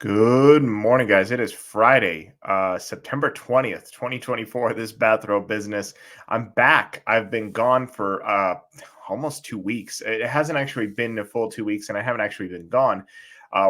Good morning, guys. It is Friday, September 20th, 2024. This Bathrobe business. I'm back. I've been gone for almost 2 weeks. It hasn't actually been a full 2 weeks, and I haven't actually been gone.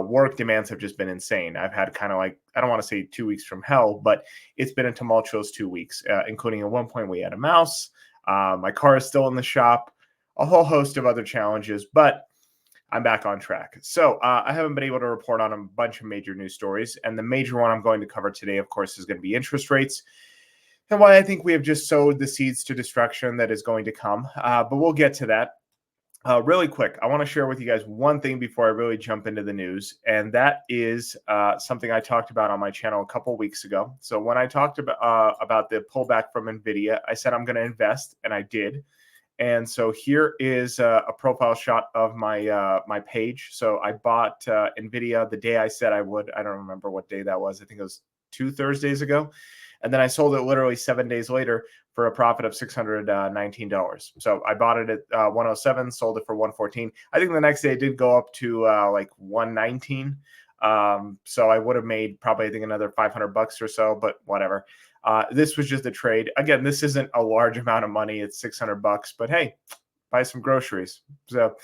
Work demands have just been insane. I've had kind of like, I don't want to say 2 weeks from hell, but it's been a tumultuous 2 weeks, including at one point we had a mouse. My car is still in the shop, a whole host of other challenges, but I'm back on track. So I haven't been able to report on a bunch of major news stories. And the major one I'm going to cover today, of course, is going to be interest rates and why I think we have just sowed the seeds to destruction that is going to come. But we'll get to that. Really quick, I want to share with you guys one thing before I really jump into the news, and that is something I talked about on my channel a couple weeks ago. So when I talked about the pullback from Nvidia, I said I'm going to invest, and I did. And so here is a profile shot of my page. So I bought Nvidia the day I said I would. I don't remember what day that was. I think it was 2 Thursdays ago. And then I sold it literally 7 days later for a profit of $619. So I bought it at 107, sold it for 114. I think the next day it did go up to like 119. So I would have made probably, I think, another 500 bucks or so, but whatever. This was just a trade. Again, this isn't a large amount of money. It's 600 bucks, but hey, buy some groceries. So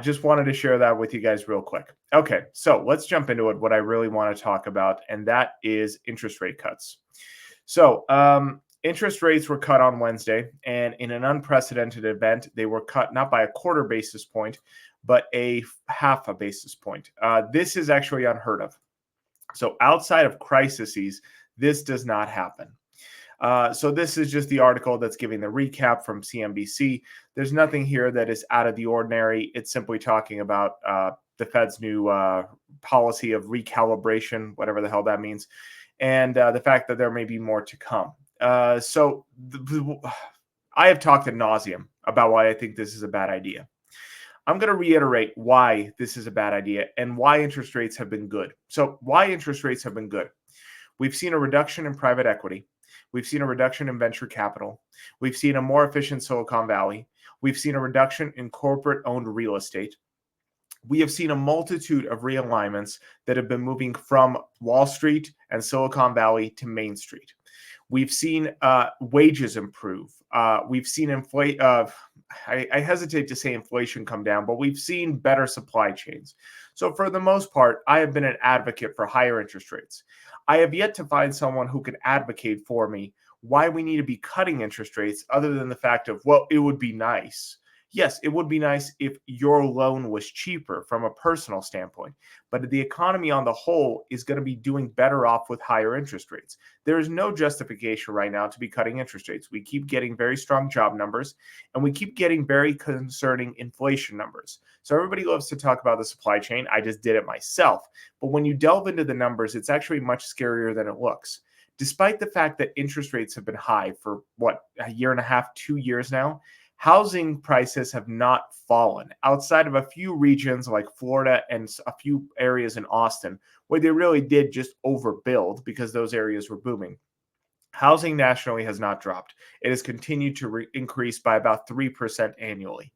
just wanted to share that with you guys real quick. Okay, so let's jump into it. What I really want to talk about, and that is interest rate cuts. So interest rates were cut on Wednesday, and in an unprecedented event, they were cut not by a quarter basis point, but a half a basis point. This is actually unheard of. So outside of crises, this does not happen. So this is just the article that's giving the recap from CNBC. There's nothing here that is out of the ordinary. It's simply talking about the Fed's new policy of recalibration, whatever the hell that means, and the fact that there may be more to come. I have talked ad nauseum about why I think this is a bad idea. I'm going to reiterate why this is a bad idea and why interest rates have been good. So why interest rates have been good. We've seen a reduction in private equity. We've seen a reduction in venture capital. We've seen a more efficient Silicon Valley. We've seen a reduction in corporate-owned real estate. We have seen a multitude of realignments that have been moving from Wall Street and Silicon Valley to Main Street. We've seen wages improve. We've seen I hesitate to say inflation come down, but we've seen better supply chains. So for the most part, I have been an advocate for higher interest rates. I have yet to find someone who can advocate for me why we need to be cutting interest rates other than the fact of, well, it would be nice. Yes, it would be nice if your loan was cheaper from a personal standpoint, but the economy on the whole is going to be doing better off with higher interest rates. There is no justification right now to be cutting interest rates. We keep getting very strong job numbers, and we keep getting very concerning inflation numbers. So everybody loves to talk about the supply chain. I just did it myself. But when you delve into the numbers, it's actually much scarier than it looks. Despite the fact that interest rates have been high for, a year and a half, 2 years now, housing prices have not fallen outside of a few regions like Florida and a few areas in Austin where they really did just overbuild because those areas were booming. Housing nationally has not dropped. It has continued to increase by about 3% annually.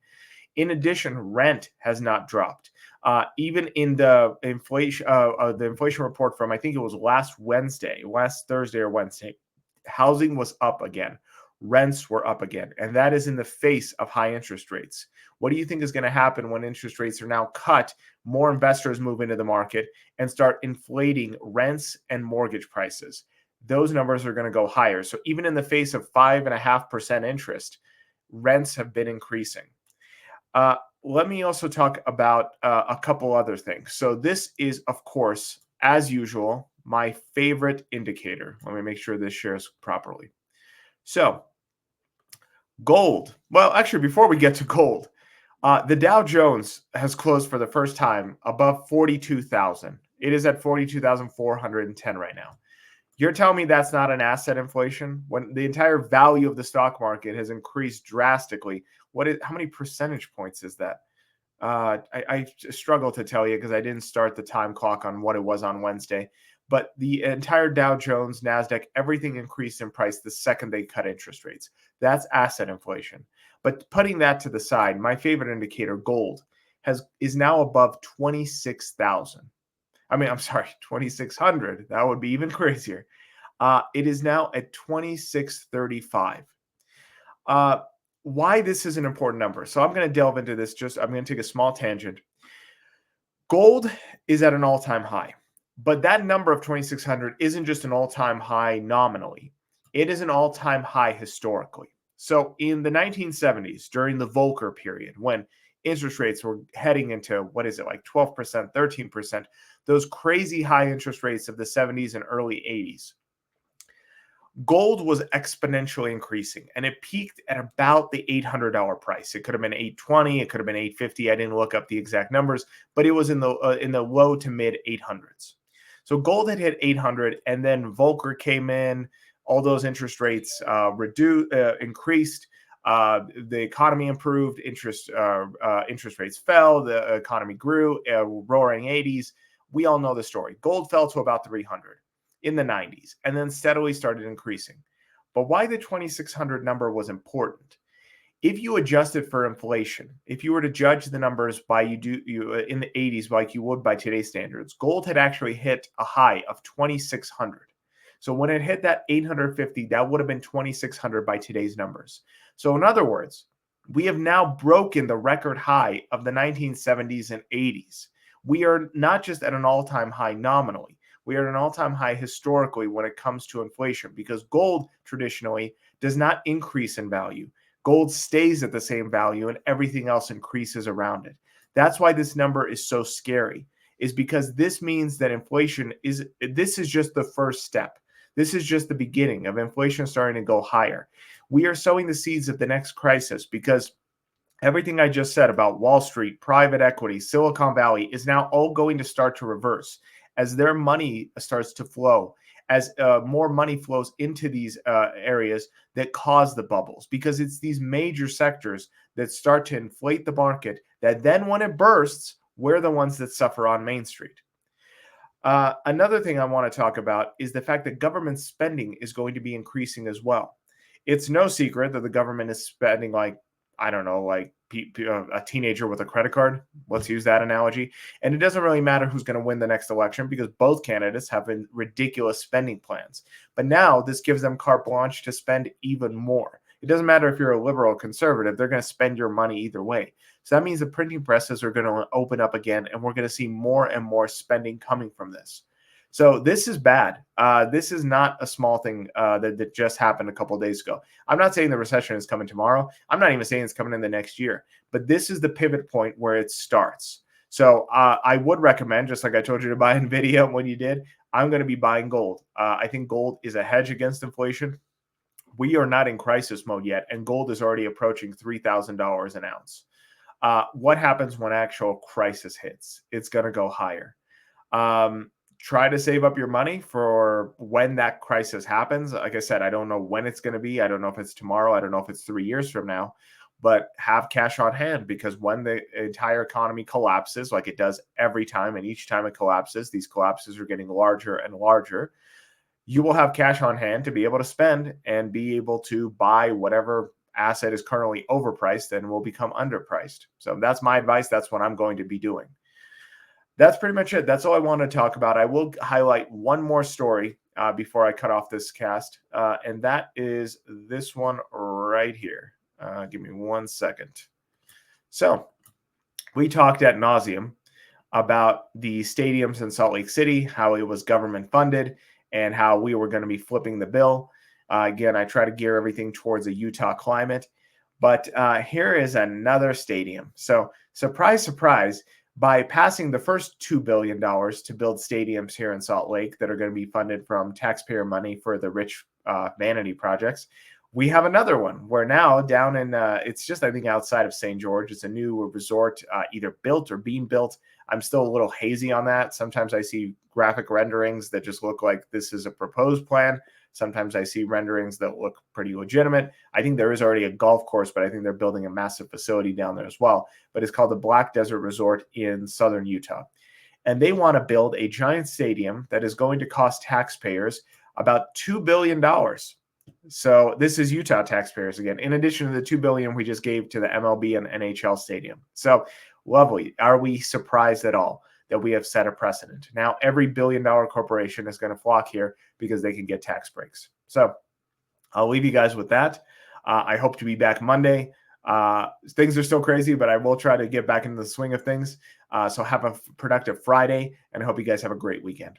In addition, rent has not dropped. Even in the inflation report from, I think it was last Thursday or Wednesday, housing was up again. Rents were up again, and that is in the face of high interest rates. What do you think is going to happen when interest rates are now cut? More investors move into the market and start inflating rents and mortgage prices. Those numbers are going to go higher. So even in the face of 5.5% interest, rents have been increasing. Let me also talk about a couple other things. So this is, of course, as usual, my favorite indicator. Let me make sure this shares properly. So gold. Well, actually, before we get to gold, the Dow Jones has closed for the first time above 42,000. It is at 42,410 right now. You're telling me that's not an asset inflation when the entire value of the stock market has increased drastically? How many percentage points is that? I struggle to tell you because I didn't start the time clock on what it was on Wednesday. But the entire Dow Jones, NASDAQ, everything increased in price the second they cut interest rates. That's asset inflation. But putting that to the side, my favorite indicator, gold, is now above 26,000. I mean, I'm sorry, 2,600. That would be even crazier. It is now at 2,635. Uh, why this is an important number. So I'm going to delve into this. I'm going to take a small tangent. Gold is at an all-time high, but that number of 2,600 isn't just an all-time high nominally. It is an all-time high historically. So in the 1970s, during the Volcker period, when interest rates were heading into, what is it, like 12%, 13%, those crazy high interest rates of the 70s and early 80s, gold was exponentially increasing, and it peaked at about the $800 price. It could have been 820, it could have been 850. I didn't look up the exact numbers, but it was in the low to mid 800s. So gold had hit 800, and then Volcker came in. All those interest rates increased. The economy improved. Interest rates fell. The economy grew. Roaring 80s. We all know the story. Gold fell to about 300 in the 90s and then steadily started increasing. But why the 2,600 number was important? If you adjusted for inflation, if you were to judge the numbers by in the 80s like you would by today's standards, gold had actually hit a high of 2,600. So when it hit that 850, that would have been 2,600 by today's numbers. So in other words, we have now broken the record high of the 1970s and 80s. We are not just at an all-time high nominally. We are at an all-time high historically when it comes to inflation, because gold traditionally does not increase in value. Gold stays at the same value and everything else increases around it. That's why this number is so scary, is because this means that this is just the first step. This is just the beginning of inflation starting to go higher. We are sowing the seeds of the next crisis, because everything I just said about Wall Street, private equity, Silicon Valley is now all going to start to reverse as their money starts to flow, as more money flows into these areas that cause the bubbles, because it's these major sectors that start to inflate the market that then when it bursts, we're the ones that suffer on Main Street. Another thing I want to talk about is the fact that government spending is going to be increasing as well. It's no secret that the government is spending like, I don't know, like a teenager with a credit card. Let's use that analogy. And it doesn't really matter who's going to win the next election, because both candidates have ridiculous spending plans. But now this gives them carte blanche to spend even more. It doesn't matter if you're a liberal or conservative, they're going to spend your money either way. So that means the printing presses are going to open up again, and we're going to see more and more spending coming from this. So this is bad. This is not a small thing that just happened a couple of days ago. I'm not saying the recession is coming tomorrow. I'm not even saying it's coming in the next year. But this is the pivot point where it starts. So I would recommend, just like I told you to buy Nvidia when you did, I'm going to be buying gold. I think gold is a hedge against inflation. We are not in crisis mode yet, and gold is already approaching $3,000 an ounce. What happens when actual crisis hits? It's going to go higher. Try to save up your money for when that crisis happens. Like I said, I don't know when it's going to be. I don't know if it's tomorrow. I don't know if it's 3 years from now, but have cash on hand, because when the entire economy collapses, like it does every time, and each time it collapses, these collapses are getting larger and larger, you will have cash on hand to be able to spend and be able to buy whatever asset is currently overpriced and will become underpriced. So that's my advice. That's what I'm going to be doing. That's pretty much it. That's all I want to talk about. I will highlight one more story before I cut off this cast, and that is this one right here. Give me 1 second. So we talked ad nauseum about the stadiums in Salt Lake City, how it was government funded, and how we were going to be flipping the bill. Again, I try to gear everything towards a Utah climate. But here is another stadium. So surprise, surprise, by passing the first $2 billion to build stadiums here in Salt Lake that are going to be funded from taxpayer money for the rich vanity projects, we have another one where now down in, it's just, I think, outside of St. George, it's a new resort either built or being built. I'm still a little hazy on that. Sometimes I see graphic renderings that just look like this is a proposed plan. Sometimes I see renderings that look pretty legitimate. I think there is already a golf course, but I think they're building a massive facility down there as well. But it's called the Black Desert Resort in southern Utah. And they want to build a giant stadium that is going to cost taxpayers about $2 billion. So this is Utah taxpayers again, in addition to the $2 billion we just gave to the MLB and NHL stadium. So lovely. Are we surprised at all? that we have set a precedent. Now, every billion-dollar corporation is going to flock here because they can get tax breaks. So I'll leave you guys with that. I hope to be back Monday. Things are still crazy, but I will try to get back into the swing of things. So have a productive Friday, and I hope you guys have a great weekend.